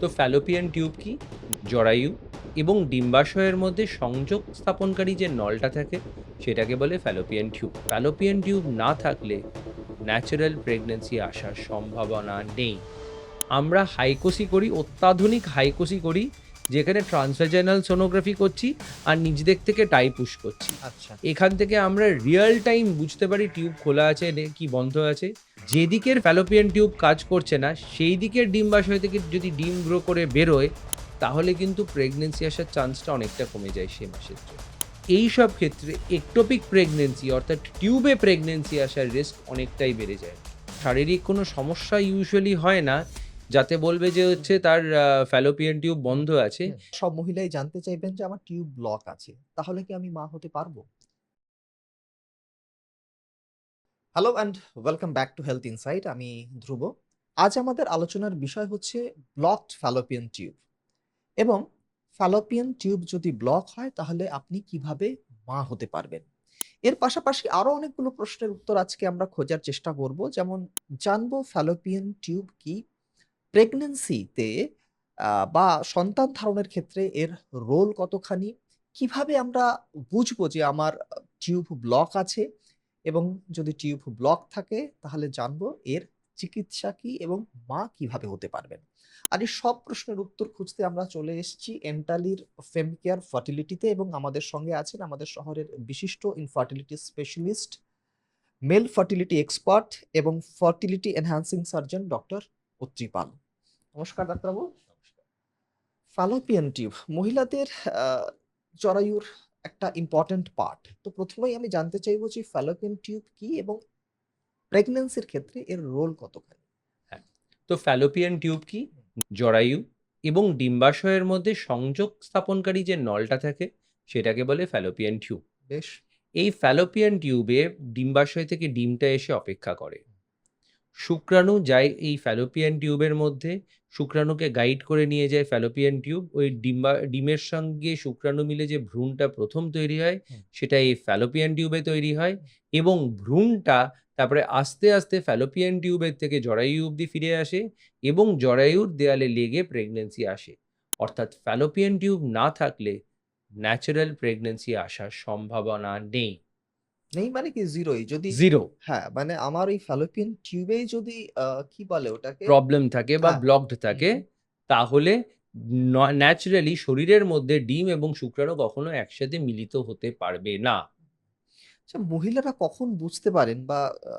তো Fallopian tube কি? জরায়ু এবং ডিম্বাশয়ের মধ্যে সংযোগ স্থাপনকারী যে নলটা থাকে সেটাকে বলে ফ্যালোপিয়ান টিউব। ফ্যালোপিয়ান টিউব না থাকলে ন্যাচারাল প্রেগন্যান্সি আসার সম্ভাবনা নেই। আমরা হাইকোসি করি, অত্যাধুনিক হাইকোসি করি, যেখানে ট্রান্সভ্যাজাইনাল সোনোগ্রাফি করছি আর নিচ দিক থেকে টাই পুশ করছি। আচ্ছা। এখান থেকে আমরা রিয়েল টাইম বুঝতে পারি টিউব খোলা আছে কি বন্ধ আছে। যেদিকের ফ্যালোপিয়ান টিউব কাজ করছে না সেই দিকের ডিম্বাশয় থেকে যদি ডিম গ্রো করে বেরোয়, তাহলে কিন্তু প্রেগনেন্সি আসার চান্সটা অনেকটা কমে যায় সে মাসের জন্য। এই সব ক্ষেত্রে একটোপিক প্রেগনেন্সি অর্থাৎ টিউবে প্রেগনেন্সি আসার রিস্ক অনেকটাই বেড়ে যায়। শারীরিক কোনো সমস্যা ইউজুয়ালি হয় না যাতে বলবে যে হচ্ছে তার ফ্যালোপিয়ান টিউব বন্ধ আছে। সব মহিলাই জানতে চাইবেন যে আমার টিউব ব্লক আছে। তাহলে কি আমি মা হতে পারবো? Hello and welcome back to health insight. আমি ধ্রুব। আজ আমাদের আলোচনার বিষয় হচ্ছে ব্লকড ফ্যালোপিয়ান টিউব এবং ফ্যালোপিয়ান টিউব যদি ব্লক হয় তাহলে আপনি কিভাবে মা হতে পারবেন। এর পাশাপাশি আরো অনেকগুলো প্রশ্নের উত্তর আজকে আমরা খোঁজার চেষ্টা করব। যেমন জানবো ফ্যালোপিয়ান টিউব কি? প্রেগন্যান্সিতে বা সন্তান ধারণের ক্ষেত্রে এর রোল কতখানি? কিভাবে আমরা বুঝবো যে আমার টিউব ব্লক আছে এবং যদি টিউব ব্লক থাকে তাহলে জানবো এর চিকিৎসা কি এবং মা কিভাবে হতে পারবেন? আর এই সব প্রশ্নের উত্তর খুঁজতে আমরা চলে এসেছি এন্টালির ফেমকেয়ার ফার্টিলিটিতে এবং আমাদের সঙ্গে আছেন আমাদের শহরের বিশিষ্ট infertility specialist, male fertility expert এবং fertility enhancing surgeon doctor Atri Pal. নমস্কার ডাক্তারবাবু। ফ্যালোপিয়ান টিউব মহিলাদের জরায়ুর একটা ইম্পর্টেন্ট পার্ট। তো প্রথমেই আমি জানতে চাইবো যে ফ্যালোপিয়ান টিউব কি এবং প্রেগন্যান্সির ক্ষেত্রে এর রোল কতখানি? হ্যাঁ, তো ফ্যালোপিয়ান টিউব কি? জরায়ু এবং ডিম্বাশয়ের মধ্যে সংযোগ স্থাপনকারী যে নলটা থাকে সেটাকে বলে ফ্যালোপিয়ান টিউব। বেশ। এই ফ্যালোপিয়ান টিউবে ডিম্বাশয় থেকে ডিমটা এসে অপেক্ষা করে। শুক্রাণু যায় এই ফ্যালোপিয়ান টিউবের মধ্যে, শুক্রাণুকে গাইড করে নিয়ে যায় ফ্যালোপিয়ান টিউব। ওই ডিমের সঙ্গে শুক্রাণু মিলে যে ভ্রূণটা প্রথম তৈরি হয়, হুম। সেটা এই ফ্যালোপিয়ান টিউবে তৈরি হয় এবং ভ্রূণটা তারপরে আস্তে, আস্তে ফ্যালোপিয়ান টিউবের থেকে জরায়ু অব্দি ফিরে আসে এবং জরায়ুর দেয়ালে লেগে প্রেগন্যান্সি আসে। অর্থাৎ ফ্যালোপিয়ান টিউব না থাকলে ন্যাচারাল প্রেগন্যান্সি আসার সম্ভাবনা নেই। নেই মানে কি জিরোই? যদি 0 হ্যাঁ, মানে আমার এই ফ্যালোপিয়ান টিউবেই যদি কি বলে ওটাকে? প্রবলেম থাকে বা হ্যাঁ। ব্লকড হুম, থাকে, হুম। তাহলে ন্যাচারালি শরীরের মধ্যে ডিম এবং শুক্রাণু কখনো একসাথে মিলিত হতে পারবে না। আচ্ছা, মহিলারা কখন বুঝতে পারেন বা আ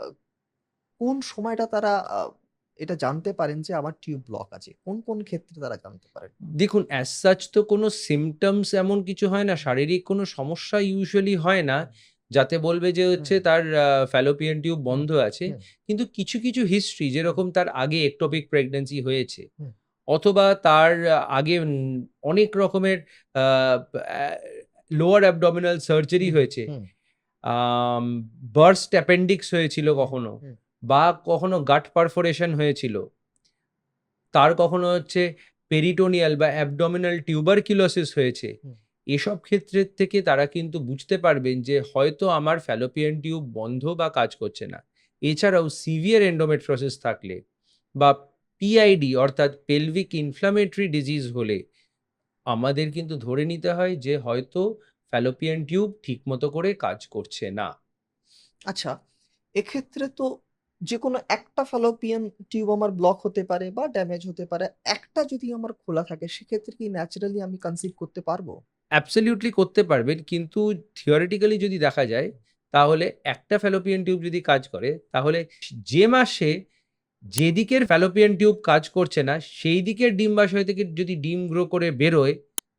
কোন সময়টা তারা এটা জানতে পারেন যে আমার টিউব ব্লক আছে? কোন ক্ষেত্রে তারা জানতে পারেন? দেখুন অ্যাজ সাচ তো কোনো সিম্পটমস এমন কিছু হয় না, শারীরিক কোনো সমস্যা ইউজুয়ালি হয় না, হুম, যাতে বলবে যে হচ্ছে হুম, তার ফ্যালোপিয়ান টিউব হুম, বন্ধ আছে। হুম, কিন্তু কিছু, কিছু হিস্ট্রি হুম, যেরকম তার আগে একটোপিক প্রেগন্যান্সি হয়েছে হুম, অথবা তার আগে অনেক রকমের আ অ্যা লোয়ার অ্যাবডোমিনাল সার্জারি হুম, হয়েছে। হুম, আম বার্স্ট অ্যাপেন্ডিক্স হয়েছিল হুম, কখনো হুম, বা কখনো গাট পারফোরেশন হয়েছিল। তার কখনো হচ্ছে পেরিটোনিয়াল বা অ্যাবডোমিনাল টিউবারকিউলোসিস হয়েছে। হুম। এসব ক্ষেত্রের থেকে তারা কিন্তু বুঝতে পারবেন যে হয়তো আমার ফ্যালোপিয়ান টিউব বন্ধ বা কাজ করছে না। এছাড়াও সিভিয়ার এন্ডোমেট্রিওসিস থাকলে বা পিআইডি অর্থাৎ পেলভিক ইনফ্ল্যামেটরি ডিজিজ হলে আমাদের কিন্তু ধরে নিতে হয় যে হয়তো ফ্যালোপিয়ান টিউব ঠিকমতো করে কাজ করছে না। আচ্ছা, এক্ষেত্রে তো যেকোনো একটা ফ্যালোপিয়ান টিউব আমার ব্লক হতে পারে বা ড্যামেজ হতে পারে। একটা যদি আমার খোলা থাকে সেক্ষেত্রে কি ন্যাচারালি আমি কনসিভ করতে পারবো? অ্যাবসোলিউটলি করতে পারবেন। কিন্তু থিওরিটিক্যালি যদি দেখা যায়, তাহলে একটা ফ্যালোপিয়ান টিউব যদি কাজ করে, তাহলে যে মাসে যেদিকের ফ্যালোপিয়ান টিউব কাজ করছে না, সেই দিকের ডিম্বাশয় থেকে যদি ডিম গ্রো করে বেরোয়,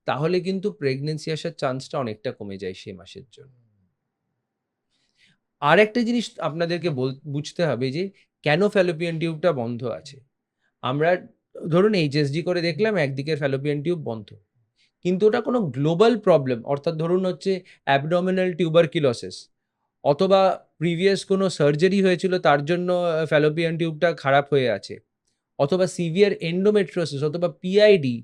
তাহলে কিন্তু প্রেগন্যান্সি আসার চান্সটা অনেকটা কমে যায় সে মাসের জন্য। আরেকটা জিনিস আপনাদেরকে বুঝতে হবে যে, কেন ফ্যালোপিয়ান টিউবটা বন্ধ আছে? আমরা ধরুন এইচএসজি করে দেখলাম একদিকের ফ্যালোপিয়ান টিউব বন্ধ। কিন্তু ওটা কোনো গ্লোবাল প্রবলেম অর্থাৎ ধরুন হচ্ছে অ্যাবডোমিনাল টিউবারকিউলোসিস অথবা প্রিভিয়াস কোনো সার্জারি হয়েছিল তার জন্য ফ্যালোপিয়ান টিউবটা খারাপ হয়ে আছে অথবা সিভিয়ার এন্ডোমেট্রিওসিস অথবা পিআইডি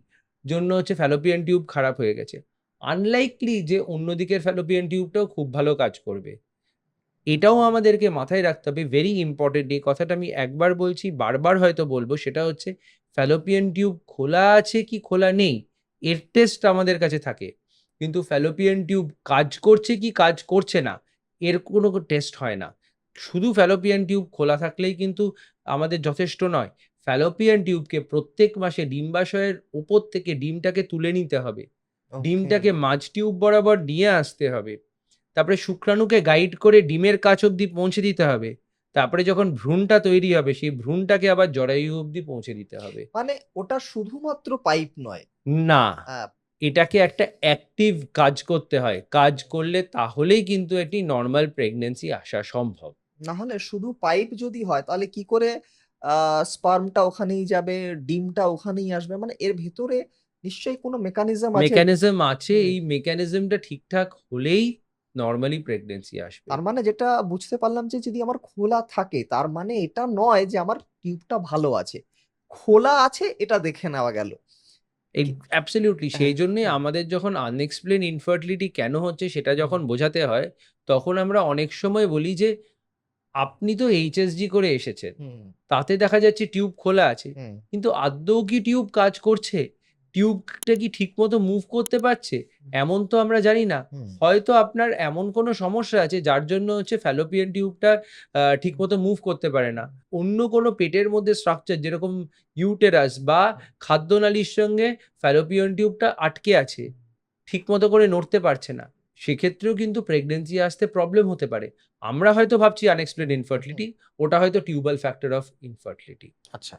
জন্য হচ্ছে ফ্যালোপিয়ান টিউব খারাপ হয়ে গেছে। আনলাইকলি যে অন্য দিকের ফ্যালোপিয়ান টিউবটাও খুব ভালো কাজ করবে। এটাও আমাদেরকে মাথায় রাখতে হবে, ভেরি ইম্পর্টেন্ট। এই কথাটা আমি একবার বলছি, বারবার হয়তো বলবো, সেটা হচ্ছে ফ্যালোপিয়ান টিউব খোলা আছে কি খোলা নেই এর টেস্ট আমাদের কাছে থাকে, কিন্তু ফ্যালোপিয়ান টিউব কাজ করছে কি কাজ করছে না এর কোনো টেস্ট হয় না। শুধু ফ্যালোপিয়ান টিউব খোলা থাকলেই কিন্তু আমাদের যথেষ্ট নয়। ফ্যালোপিয়ান টিউবকে প্রত্যেক মাসে ডিম্বাশয়ের উপর থেকে ডিমটাকে তুলে নিতে হবে, ওকে। ডিমটাকে মাঝ টিউব বরাবর নিয়ে আসতে হবে, তারপরে শুক্রাণুকে গাইড করে ডিমের কাছ অবধি পৌঁছে দিতে হবে, তারপরে যখন ভ্রূণটা তৈরি হবে সেই ভ্রূণটাকে আবার জরায়ু অবধি পৌঁছে দিতে হবে। মানে ওটা শুধুমাত্র পাইপ নয়। না, আহ, এটাকে একটা অ্যাক্টিভ কাজ করতে হয়, কাজ করলে তাহলেই কিন্তু একটি নর্মাল প্রেগন্যান্সি আসা সম্ভব। না হলে শুধু পাইপ যদি হয় তাহলে কি করে স্পার্মটা ওখানেই যাবে, ডিমটা ওখানেই আসবে? মানে এর ভেতরে নিশ্চয়ই কোনো মেকানিজম আছে। মেকানিজম আছে, হুম। এই মেকানিজমটা ঠিকঠাক হলেই নর্মালি প্রেগন্যান্সি আসবে। তার মানে যেটা বুঝতে পারলাম যে যদি আমার খোলা থাকে তার মানে এটা নয় যে আমার টিউবটা ভালো আছে, খোলা আছে এটা দেখে নেওয়া গেল। কি- অ্যাবসলিউটলি, হ্যাঁ। সেই জন্যই হুম, আমাদের যখন আনএক্সপ্লেন ইনফার্টিলিটি কেন হচ্ছে সেটা হুম, যখন বোঝাতে হয়, তখন আমরা অনেক সময় বলি যে আপনি তো এইচএসজি করে এসেছেন, হুম, তাতে দেখা যাচ্ছে টিউব খোলা আছে, হুম, কিন্তু আদৌ কি টিউব কাজ করছে? টিউবটা কি ঠিকমতো মুভ করতে পারছে? এমন তো আমরা জানি না। হুম, হয়তো আপনার এমন কোনো সমস্যা আছে যার জন্য হচ্ছে ফ্যালোপিয়ান টিউবটা ঠিকমতো মুভ করতে পারে না। অন্য কোনো পেটের মধ্যে স্ট্রাকচার যেরকম ইউটেরাস বা খাদ্যনালীর সঙ্গে ফ্যালোপিয়ান টিউবটা আটকে আছে, ঠিকমতো করে নড়তে পারছে না। সেক্ষেত্রেও কিন্তু প্রেগন্যান্সি আসতে প্রবলেম হতে পারে। আমরা হয়তো ভাবছি আনএক্সপ্লেইনড হুম। ইনফার্টিলিটি, ওটা হয়তো টিউবাল ফ্যাক্টর অফ ইনফার্টিলিটি। আচ্ছা,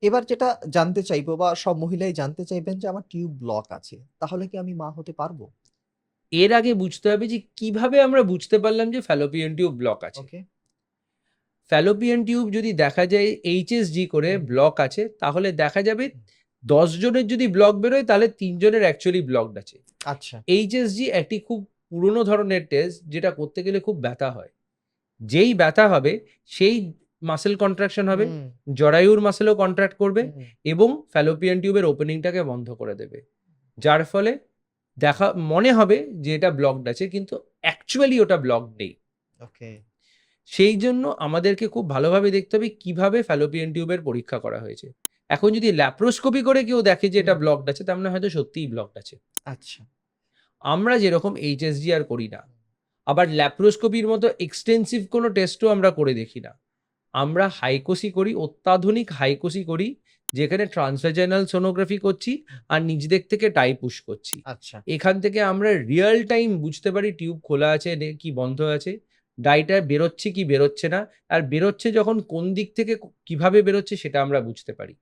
এবার যেটা জানতে চাইবো বা সব মহিলাই জানতে চাইবেন যে আমার টিউব ব্লক আছে, তাহলে কি আমি মা হতে পারবো? এর আগে বুঝতে হবে যে কিভাবে আমরা বুঝতে পারলাম যে ফ্যালোপিয়ান টিউব ব্লক আছে। ওকে। ফ্যালোপিয়ান টিউব যদি দেখা যায় এইচএসজি করে হুম, ব্লক আছে, তাহলে দেখা যাবে ১০ জনের যদি ব্লক বেরোয় তাহলে ৩ জনের অ্যাকচুয়ালি ব্লকড আছে। আচ্ছা। এইচএসজি একটি খুব পুরনো ধরনের টেস্ট, যেটা করতে গেলে খুব ব্যথা হয়। যেই ব্যথা হবে সেই মাসল কন্ট্রাকশন হবে, হুম, জরায়ুর মাসলও কন্ট্রাক্ট করবে হুম, এবং ফ্যালোপিয়ান টিউবের ওপেনিংটাকে বন্ধ করে দেবে। যার ফলে দেখা মনে হবে যে এটা ব্লকড আছে, কিন্তু অ্যাকচুয়ালি ওটা ব্লকড নেই। ওকে। সেই জন্য আমাদেরকে খুব ভালোভাবে দেখতে হবে কিভাবে ফ্যালোপিয়ান টিউবের পরীক্ষা করা হয়েছে। এখন যদি ল্যাপ্রোস্কোপি করে কেউ দেখে যে এটা হুম, ব্লকড আছে, তার মানে হয়তো সত্যিই ব্লকড আছে। আচ্ছা। আমরা যেরকম এইচএসজি আর করি না, আবার ল্যাপ্রোস্কোপির মতো এক্সটেন্সিভ কোনো টেস্টও আমরা করে দেখি না। আমরা হাইকোসি করি, অত্যাধুনিক হাইকোসি করি, যেখানে ট্রান্সভ্যাজাইনাল সোনোগ্রাফি করছি আর নিচ দিক থেকে ডাই পুশ করছি। আচ্ছা। এখান থেকে আমরা রিয়াল টাইম বুঝতে পারি টিউব খোলা আছে কি বন্ধ আছে, ডাইটা বেরোচ্ছে কি বেরোচ্ছে না, আর বেরোচ্ছে যখন কোন দিক থেকে কিভাবে বেরোচ্ছে সেটা আমরা বুঝতে পারি।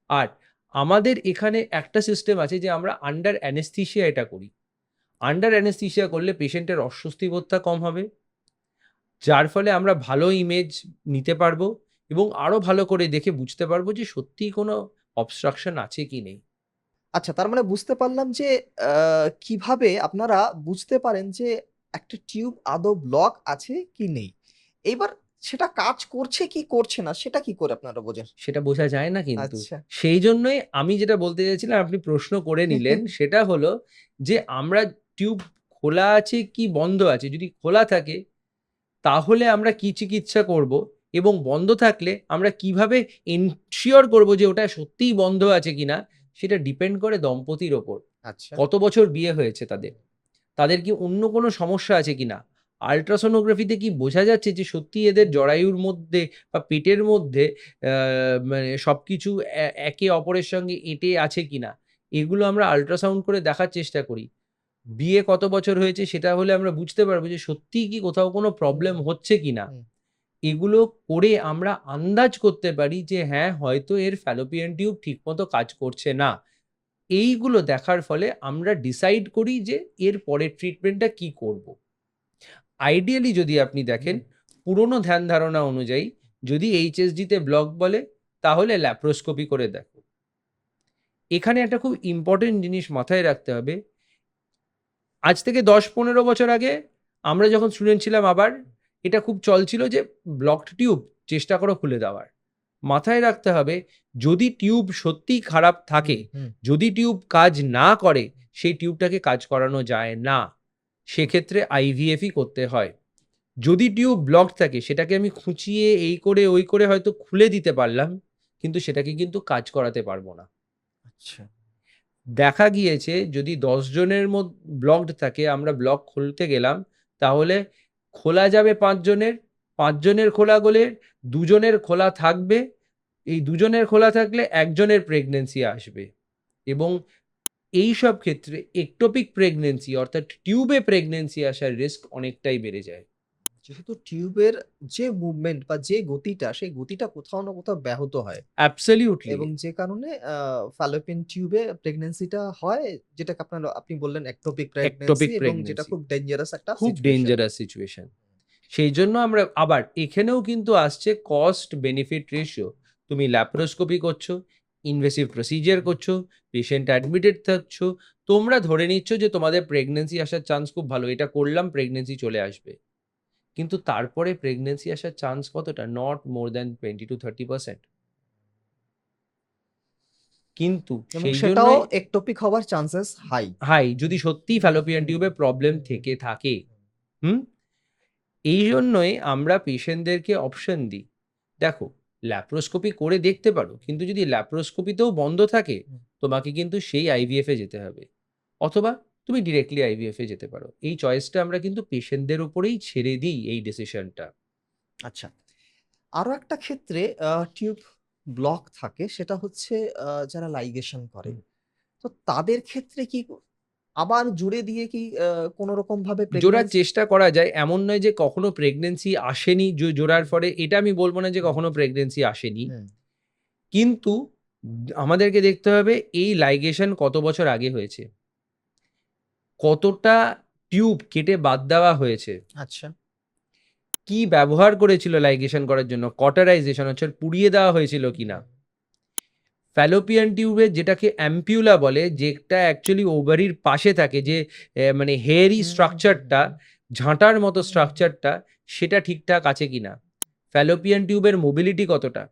আর আমাদের এখানে একটা সিস্টেম আছে যে আমরা আন্ডার অ্যানেস্থিসিয়া এটা করি। আন্ডার অ্যানেস্থিসিয়া করলে পেশেন্টের অস্বস্তি বোধটা কম হবে, যার ফলে আমরা ভালো ইমেজ নিতে পারবো এবং আরো ভালো করে দেখে বুঝতে পারবো যে সত্যিই কোনো অবস্ট্রাকশন আছে কি নেই। আচ্ছা, তার মানে বুঝতে পারলাম যে আ কিভাবে আপনারা বুঝতে পারেন যে একটা টিউব আদৌ ব্লক আছে কি নেই। এইবার সেটা কাজ করছে কি করছে না সেটা কি করে আপনারা বোঝেন? সেটা বোঝা যায় না কিন্তু। আচ্ছা। সেই জন্যই আমি যেটা বলতে চাইছিলাম, আপনি প্রশ্ন করে নিলেন, সেটা হলো যে আমরা টিউব খোলা আছে কি বন্ধ আছে, যদি খোলা থাকে তাহলে আমরা কি চিকিৎসা করব এবং বন্ধ থাকলে আমরা কিভাবে এনশিওর করব যে ওটা সত্যিই বন্ধ আছে কিনা, সেটা ডিপেন্ড করে দম্পতির ওপর। আচ্ছা। কত বছর বিয়ে হয়েছে তাদের, তাদের কি অন্য কোনো সমস্যা আছে কিনা, আল্ট্রাসোনোগ্রাফিতে কি বোঝা যাচ্ছে যে সত্যি এদের জরায়ুর মধ্যে বা পেটের মধ্যে মানে সবকিছু একে অপরের সঙ্গে এঁটে আছে কিনা, এগুলো আমরা আল্ট্রাসাউন্ড করে দেখার চেষ্টা করি। বিয়ে কত বছর হয়েছে সেটা হলে আমরা বুঝতে পারবো যে সত্যিই কি কোথাও কোনো প্রবলেম হুম, হচ্ছে কিনা। হুম। এগুলো করে আমরা আন্দাজ করতে পারি যে হ্যাঁ, হয়তো এর ফ্যালোপিয়ান টিউব ঠিকমতো কাজ করছে না। এইগুলো দেখার ফলে আমরা ডিসাইড করি যে এর পরের ট্রিটমেন্টটা কি করব। আইডিয়ালি যদি আপনি দেখেন, পুরনো ধ্যান ধারণা অনুযায়ী যদি এইচএসডি তে ব্লক বলে, তাহলে ল্যাপ্রোস্কোপি করে দেখো। এখানে একটা খুব ইম্পর্টেন্ট জিনিস মাথায় রাখতে হবে। আজ থেকে ১০-১৫ বছর আগে আমরা যখন স্টুডেন্ট ছিলাম, আবার এটা খুব চল ছিল যে ব্লকড টিউব চেষ্টা করো খুলে দেওয়ার। মাথায় রাখতে হবে, যদি টিউব সত্যিই খারাপ থাকে, হুম, হুম। যদি টিউব কাজ না করে, সেই টিউবটাকে কাজ করানো যায় না। সেক্ষেত্রে আইভিএফই করতে হয়। যদি টিউব ব্লক থাকে সেটাকে আমি খুঁচিয়ে এই করে ওই করে হয়তো খুলে দিতে পারলাম, কিন্তু সেটাকে কিন্তু কাজ করাতে পারবো না। আচ্ছা। দেখা গিয়েছে যদি 10 জনের ব্লকড থাকে, আমরা ব্লক খুলতে গেলাম, তাহলে খোলা যাবে 5 জনের, 5 জনের খোলা গেলে 2 জনের খোলা থাকবে। এই 2 জনের খোলা থাকলে 1 জনের প্রেগন্যান্সি আসবে, এবং এইসব ক্ষেত্রে একটোপিক প্রেগন্যান্সি অর্থাৎ টিউবে প্রেগন্যান্সি আসার রিস্ক অনেকটাই বেড়ে যায়। যেহেতু টিউবের যে মুভমেন্ট বা যে গতিটা, সেই গতিটা কোথাও না কোথাও ব্যাহত হয় অ্যাবসলিউটলি। এবং যে কারণে ফ্যালোপিয়ান টিউবে প্রেগন্যান্সিটা হয়, যেটাকে আপনি বললেন একটোপিক প্রেগন্যান্সি একটোপিক এবং যেটা প্রেগন্যান্সি খুব ডেঞ্জারাস একটা খুব সিচুয়েশন। Dangerous situation. সেই জন্য আমরা আবার এখানেও কিন্তু আসছে কস্ট বেনিফিট রেশিও। তুমি ল্যাপারোস্কোপি করছো, ইনভেসিভ প্রসিজার করছো, পেশেন্ট অ্যাডমিটেড থাকছো, তোমরা ধরে নিচ্ছ যে তোমাদের প্রেগন্যান্সি আসার চান্স খুব ভালো, এটা করলাম প্রেগন্যান্সি চলে আসবে। কিন্তু তারপরে প্রেগন্যান্সি আসার চান্স কতটা? Not more than 20-30%। কিন্তু এবং সেই সেটাও জন্যই একটোপিক হওয়ার চান্সেস হাই। হাই, যদি সত্যিই ফ্যালোপিয়ান টিউবে প্রবলেম থেকে থাকে। হুম? এই জন্যই আমরা পেশেন্টদেরকে অপশন দিই। দেখো, ল্যাপ্রোস্কোপি করে দেখতে পারো, কিন্তু যদি ল্যাপ্রোস্কোপিতেও বন্ধ থাকে, তোমাকে কিন্তু সেই আইভিএফ এ যেতে হবে, অথবা তুমি ডিরেক্টলি আইভিএফ এ যেতে পারো। এই চয়েসটা আমরা কিন্তু পেশেন্টদের উপরেই ছেড়ে দিই, এই ডিসিশনটা। আচ্ছা। আরো একটা ক্ষেত্রে টিউব ব্লক থাকে, সেটা হচ্ছে যারা লাইগেশন করে। তো তাদের ক্ষেত্রে কি আবার জুড়ে দিয়ে কি কোন রকম ভাবে জোড়ার প্রেগন্যান্সি? চেষ্টা করা যায়, এমন নয় যে কখনো প্রেগনেন্সি আসেনি, জোড়ার ফলে এটা আমি বলবো না যে কখনো প্রেগনেন্সি আসেনি। হুম, কিন্তু আমাদেরকে দেখতে হবে এই লাইগেশন কত বছর আগে হয়েছে, কতটা টিউব কেটে বাদ দেওয়া হয়েছে, আচ্ছা। কি ব্যবহার করেছিল লাইগেশন করার জন্য, কটারাইজেশন হচ্ছে পুড়িয়ে দেওয়া হয়েছিল কিনা। ফ্যালোপিয়ান টিউবের যেটাকে অ্যাম্পিউলা বলে, যেটা অ্যাকচুয়ালি ওভারির পাশে থাকে, যে মানে হেয়ারি স্ট্রাকচারটা, ঝাঁটার মতো স্ট্রাকচারটা, সেটা ঠিকঠাক আছে কিনা। ফ্যালোপিয়ান টিউবের মোবিলিটি কতটা,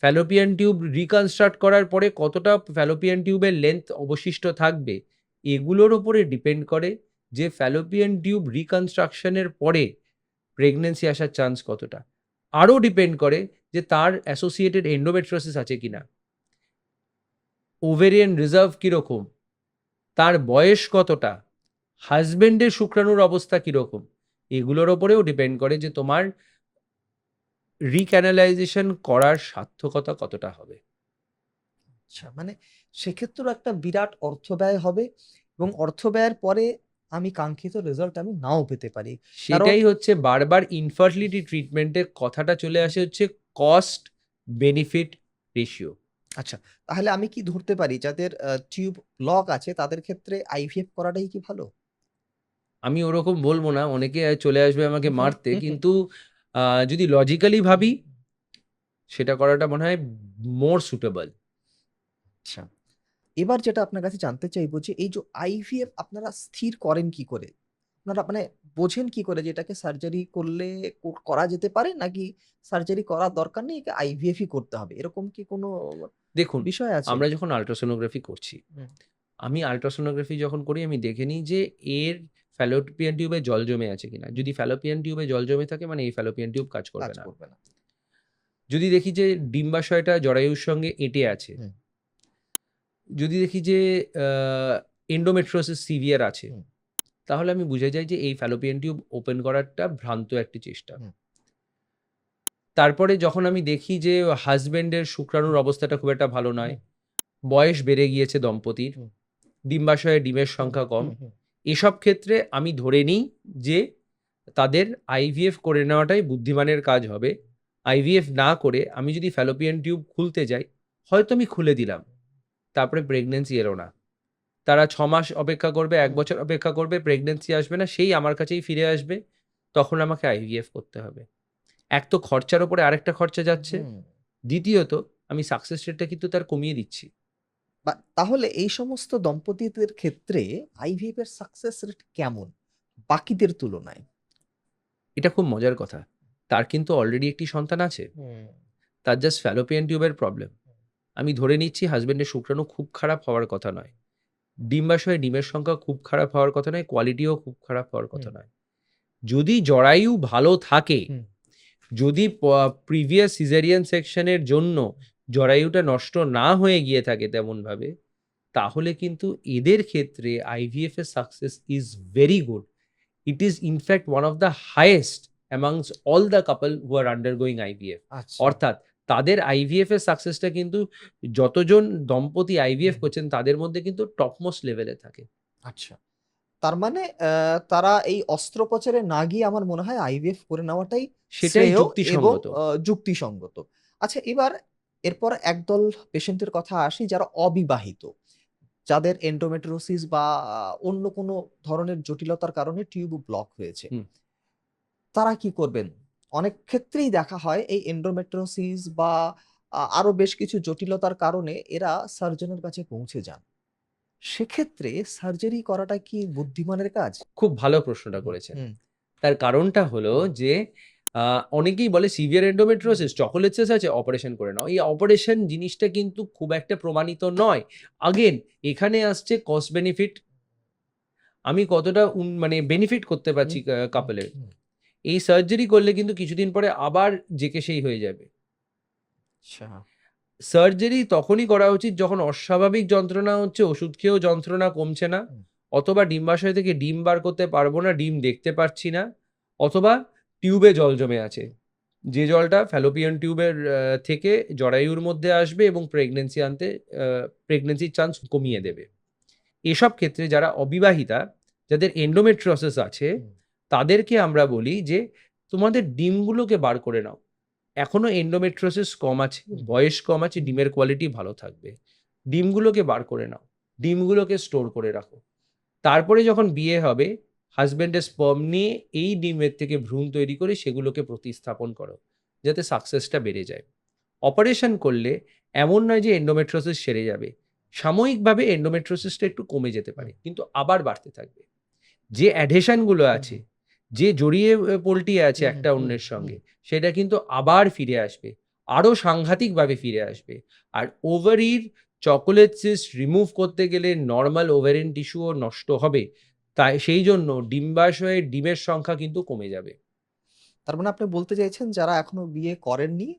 ফ্যালোপিয়ান টিউব রিকনস্ট্রাক্ট করার পরে কতটা ফ্যালোপিয়ান টিউবের লেন্থ অবশিষ্ট থাকবে, এগুলোর উপরে ডিপেন্ড করে যে ফ্যালোপিয়ান টিউব রিকনস্ট্রাকশনের পরে প্রেগনেন্সি আসার চান্স কতটা। আরও ডিপেন্ড করে যে তার অ্যাসোসিয়েটেড এন্ডোমেট্রিওসিস আছে কিনা, ওভেরিয়ান রিজার্ভ কিরকম, তার বয়স কতটা, হাজবেন্ডের শুক্রাণুর অবস্থা কিরকম, এগুলোর ওপরেও ডিপেন্ড করে যে তোমার রিক্যানালাইজেশন করার সার্থকতা কতটা হবে। আচ্ছা, মানে সেক্ষেত্রেও একটা বিরাট অর্থব্যয় হবে এবং অর্থব্যয়ের পরে আমি কাঙ্ক্ষিত রেজাল্ট আমি নাও পেতে পারি। কারণ সেটাই হচ্ছে বারবার ইনফার্টিলিটি ট্রিটমেন্টের কথাটা চলে আসে, হচ্ছে কস্ট বেনিফিট রেশিও। আচ্ছা, তাহলে আমি কি ধরতে পারি যাদের টিউব ব্লক আছে তাদের ক্ষেত্রে আইভিএফ করাটাই কি ভালো? আমি ওরকম বলবো না, অনেকে চলে আসবে আমাকে মারতে, কিন্তু যদি লজিক্যালি ভাবি, সেটা করাটা মনে হয় মোর সুটেবল। আচ্ছা। এবার যেটা আপনার কাছে জানতে চাইবো যে এই যে আইভিএফ আপনারা স্থির করেন কি করে? আপনারা মানে বোঝেন কি করে যে এটাকে সার্জারি করলে করা যেতে পারে নাকি সার্জারি করার দরকার নেই, একে আইভিএফই করতে হবে। এরকম কি কোনো দেখুন, বিষয় আছে? আমরা যখন আল্ট্রাসোনোগ্রাফি করছি, হুম, আমি আল্ট্রাসোনোগ্রাফি যখন করি আমি দেখে নিই যে এর ফ্যালোপিয়ান টিউবে জল জমে আছে কিনা। যদি ফ্যালোপিয়ান টিউবে জল জমে থাকে, মানে এই ফ্যালোপিয়ান টিউব কাজ কাজ করবে না। করবে না। যদি দেখি যে ডিম্বাশয়টা জরায়ুর সঙ্গে এঁটে আছে, হুম, যদি দেখি যে এন্ডোমেট্রিওসিস সিভিয়ার আছে, হুম, তাহলে আমি বুঝে যাই যে এই ফ্যালোপিয়ান টিউব ওপেন করারটা ভ্রান্ত একটি চেষ্টা। হুম, তারপরে যখন আমি দেখি যে হাসব্যান্ডের শুক্রাণুর অবস্থাটা খুব একটা ভালো নয়, হুম, বয়স বেড়ে গিয়েছে দম্পতির, হুম, ডিম্বাশয়ে ডিমের সংখ্যা কম, হুম, হুম। এসব ক্ষেত্রে আমি ধরে নিই যে তাদের আইভিএফ করে নেওয়াটাই বুদ্ধিমানের কাজ হবে। আইভিএফ না করে আমি যদি ফ্যালোপিয়ান টিউব খুলতে যাই, হয়তো আমি খুলে দিলাম, তারপরে প্রেগন্যান্সি এলো না। তারা ৬ মাস অপেক্ষা করবে, ১ বছর অপেক্ষা করবে, প্রেগন্যান্সি আসবে না, সেই আমার কাছেই ফিরে আসবে। তখন আমাকে আইভিএফ করতে হবে। এক তো খরচার উপরে আরেকটা খরচা যাচ্ছে। হুম। দ্বিতীয়ত আমি সাকসেস রেটটা কিন্তু তার কমিয়ে দিচ্ছি। তাহলে এই সমস্ত দম্পতিদের ক্ষেত্রে আইভিএফ এর সাকসেস রেট কেমন বাকিদের তুলনায়? এটা খুব মজার কথা। তার কিন্তু অলরেডি একটি সন্তান আছে। হুম, তার জাস্ট ফ্যালোপিয়ান টিউবের প্রবলেম। আমি ধরে নিচ্ছি হাসব্যান্ডের শুক্রাণু খুব খারাপ হওয়ার কথা নয়। ডিম্বাশয়ে ডিমের সংখ্যা খুব খারাপ হওয়ার কথা নয়, কোয়ালিটিও খুব খারাপ হওয়ার কথা হুম, নয়। যদি জরায়ু ভালো থাকে, হুম। যদি প্রিভিয়াস সিজারিয়ান সেকশনের জন্য জরায়ুটা নষ্ট না হয়ে গিয়ে থাকে তেমনভাবে, তাহলে কিন্তু এদের ক্ষেত্রে আইভিএফ এর success is very good. It is in fact one of the highest amongst all the couple who are undergoing IVF. আচ্ছা। অর্থাৎ তাদের আইভিএফ এর সাকসেসটা কিন্তু যতজন দম্পতি আইভিএফ হুম। করছেন তাদের মধ্যে কিন্তু টপমোস্ট লেভেলে থাকে। আচ্ছা। তার মানে তারা এই অস্ত্রোপচারে না গিয়ে আমার মনে হয় আইভিএফ করে নেওয়াটাই সেটাই শ্রেয় এবং যুক্তিসঙ্গত। যুক্তিসঙ্গত। আচ্ছা, এরপর একদল পেশেন্টের কথা আসি যারা অবিবাহিত। যাদের এন্ডোমেট্রিওসিস বা অন্য কোনো ধরনের জটিলতার কারণে টিউব ব্লক হয়েছে। হুম। তারা কি করবেন? অনেক ক্ষেত্রেই দেখা হয় এই এন্ডোমেট্রিওসিস বা আরো বেশ কিছু জটিলতার কারণে এরা সার্জনের কাছে পৌঁছে যান। সেক্ষেত্রে সার্জারি করাটা কি বুদ্ধিমানের কাজ? খুব ভালো প্রশ্নটা হুম, করেছেন। হুম, তার কারণটা হলো হুম, যে অনেকেই বলে সিভিয়ার এন্ডোমেট্রিওসিস, চকোলেট সিস আছে, অপারেশন করে নাও। এই অপারেশন জিনিসটা কিন্তু খুব একটা প্রমাণিত নয়। আগেন এখানে আসছে কস্ট বেনিফিট। আমি কতটা মানে বেনিফিট করতে হুম, পারছি হুম, কাপলের। হুম। এই সার্জারি করলে কিন্তু কিছুদিন পরে আবার যে কে সেই হয়ে যাবে। আচ্ছা। সার্জারি তখনই করা উচিত যখন অস্বাভাবিক যন্ত্রণা হচ্ছে, ওষুধ খেয়েও যন্ত্রণা কমছে না, হুম, অথবা ডিম্বাশয় থেকে ডিম বার করতে পারবো না, ডিম দেখতে পাচ্ছি না, অথবা টিউবে জল জমে আছে। যে জলটা ফ্যালোপিয়ান টিউবের থেকে জরায়ুর মধ্যে আসবে এবং প্রেগন্যান্সির চান্স কমিয়ে দেবে। এসব ক্ষেত্রে যারা অবিবাহিতা, যাদের এন্ডোমেট্রিওসিস আছে, হুম, তাদেরকে আমরা বলি যে তোমাদের ডিমগুলোকে বার করে নাও। এখনো এন্ডোমেট্রিওসিস কম আছে, হুম, বয়স কম আছে, হুম। ডিমের কোয়ালিটি ভালো থাকবে। ডিমগুলোকে বার করে নাও। ডিমগুলোকে স্টোর করে রাখো। তারপরে যখন বিয়ে হবে, হাসব্যান্ডের স্পার্ম নিয়ে এই ডিমের থেকে ভ্রূণ তৈরি করে সেগুলোকে প্রতিস্থাপন করো, যাতে সাকসেসটা বেড়ে যায়। অপারেশন করলে এমন নয় যে এন্ডোমেট্রিওসিস সেরে যাবে। সাময়িকভাবে এন্ডোমেট্রিওসিসটা একটু কমে যেতে পারে, কিন্তু আবার বাড়তে থাকবে। যে অ্যাডহেশনগুলো হুম, আছে, যে জড়িয়ে পল্টিয়ে আছে হুম, একটা হুম, অন্যের হুম। সঙ্গে, সেটা কিন্তু আবার ফিরে আসবে। আরো সাংঘাতিকভাবে ফিরে আসবে। আর ওভারির চকোলেট সিস্ট রিমুভ করতে গেলে নরমাল ওভারিন টিস্যুও নষ্ট হবে। তাই সেই জন্য ডিম্বাশয়ে ডিমের সংখ্যা কিন্তু কমে যাবে। তার মানে আপনি বলতে চাইছেন যারা এখনো বিয়ে করেননি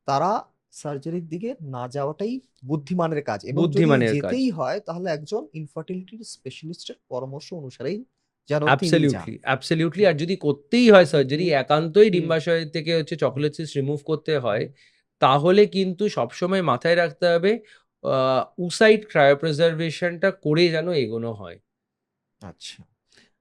তারা সার্জারির দিকে না যাওয়াটাই বুদ্ধিমানের কাজ এবং যদি বুদ্ধিমানের কাজ। যেতেই হয় তাহলে একজন ইনফার্টিলিটি স্পেশালিস্টের পরামর্শ অনুসারেই যেন তিনি যান। Absolutely, absolutely. আর যদি করতেই হয় হুম, সার্জারি, হুম, একান্তই হুম, ডিম্বাশয় থেকে হচ্ছে চকোলেট সিস্ট রিমুভ করতে হয়, হুম। তাহলে কিন্তু সবসময় মাথায় রাখতে হবে আ oocyte cryopreservationটা করে যেন এগোনো হয়। আচ্ছা।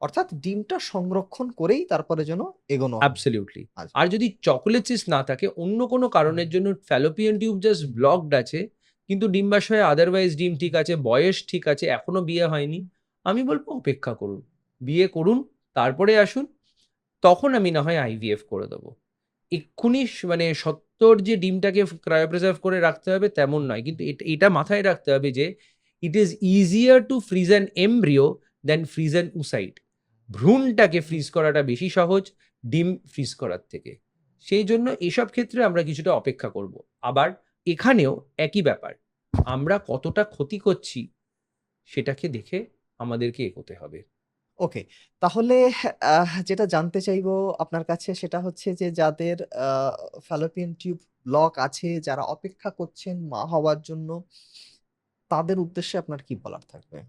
অর্থাৎ ডিমটা সংরক্ষণ করেই তারপরে যেন এগোনো হয়। অ্যাবসোলিউটলি। আচ্ছা। আর যদি চকোলেট সিস্ট না থাকে, অন্য কোনো হুম, কারণের জন্য ফ্যালোপিয়ান টিউব জাস্ট ব্লকড আছে, কিন্তু ডিম্বাশয়ে আদারওয়াইজ ডিম ঠিক আছে, বয়স ঠিক আছে, এখনো বিয়ে হয়নি, আমি বলব অপেক্ষা করুন। বিয়ে করুন, তারপরে আসুন। তখন আমি না হয় আইভিএফ করে দেব। এক্ষুনি মানে সত্বর যে ডিমটাকে ক্রায়োপ্রিজার্ভ করে রাখতে হবে তেমন নয়। কিন্তু এটা মাথায় রাখতে হবে যে it is easier to freeze an embryo than freeze an oocyte। ভ্রূণটাকে ফ্রিজ করাটা বেশি সহজ ডিম ফ্রিজ করার থেকে। সেই জন্য এসব ক্ষেত্রে আমরা কিছুটা অপেক্ষা করব। আবার এখানেও একই ব্যাপার। আমরা কতটা ক্ষতি করছি সেটাকে দেখে আমাদেরকে এগোতে হবে। ওকে। তাহলে যেটা জানতে চাইবো আপনার কাছে সেটা হচ্ছে যে যাদের আ ফ্যালোপিয়ান টিউব ব্লক আছে, যারা অপেক্ষা করছেন মা হওয়ার জন্য, তাদের উদ্দেশ্যে আপনার কি বলার থাকবে?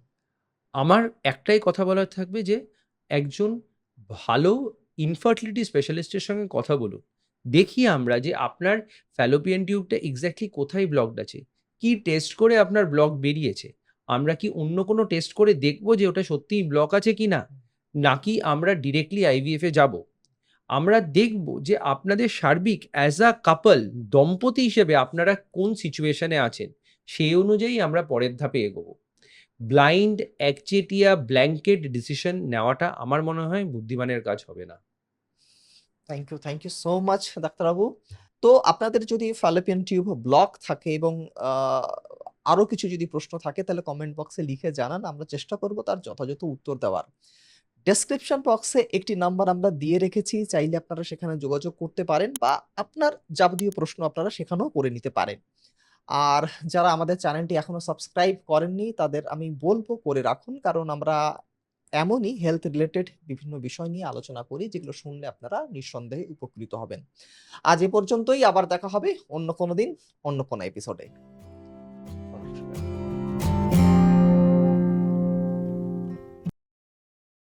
আমার একটাই কথা বলার থাকবে যে একজন ভালো ইনফার্টিলিটি স্পেশালিস্টের সঙ্গে কথা বলুন। দেখি আমরা যে আপনার ফ্যালোপিয়ান টিউবটা এক্সাক্টলি কোথায় ব্লকড আছে। কি টেস্ট করে আপনার ব্লক বেরিয়েছে? আমরা কি অন্য কোনো টেস্ট করে দেখব যে ওটা সত্যিই ব্লক আছে কিনা? নাকি আমরা ডিরেক্টলি আইভিএফ এ যাব? আমরা দেখব যে আপনাদের সার্বিক অ্যাজ আ কাপল, দম্পতি হিসেবে আপনারা কোন সিচুয়েশন এ আছেন। সেই অনুযায়ী আমরা পরের ধাপে এগোবো। ব্লাইন্ড একচেটিয়া ব্ল্যাঙ্কেট ডিসিশন নেওয়াটা আমার মনে হয় বুদ্ধিমানের কাজ হবে না। থ্যাংক ইউ সো মাচ ডাক্তারবাবু। তো আপনাদের যদি ফ্যালোপিয়ান টিউব ব্লক থাকে এবং আ আরো কিছু যদি প্রশ্ন থাকে তাহলে কমেন্ট বক্সে লিখে জানান। আমরা চেষ্টা করব তার যথাযথ উত্তর দেওয়ার। ডেসক্রিপশন বক্সে একটি নাম্বার আমরা দিয়ে রেখেছি। চাইলে আপনারা সেখানে যোগাযোগ করতে পারেন বা আপনার যাবতীয় প্রশ্ন আপনারা সেখানেও করে নিতে পারেন। আর যারা আমাদের চ্যানেলটি এখনো সাবস্ক্রাইব করেননি তাদের আমি বলব করে রাখুন। কারণ আমরা এমনই হেলথ রিলেটেড বিভিন্ন বিষয় নিয়ে আলোচনা করি, যেগুলো শুনলে আপনারা নিঃসন্দেহে উপকৃত হবেন। আজ এ পর্যন্তই, আবার দেখা হবে অন্য কোনো দিন, অন্য কোনো এপিসোডে।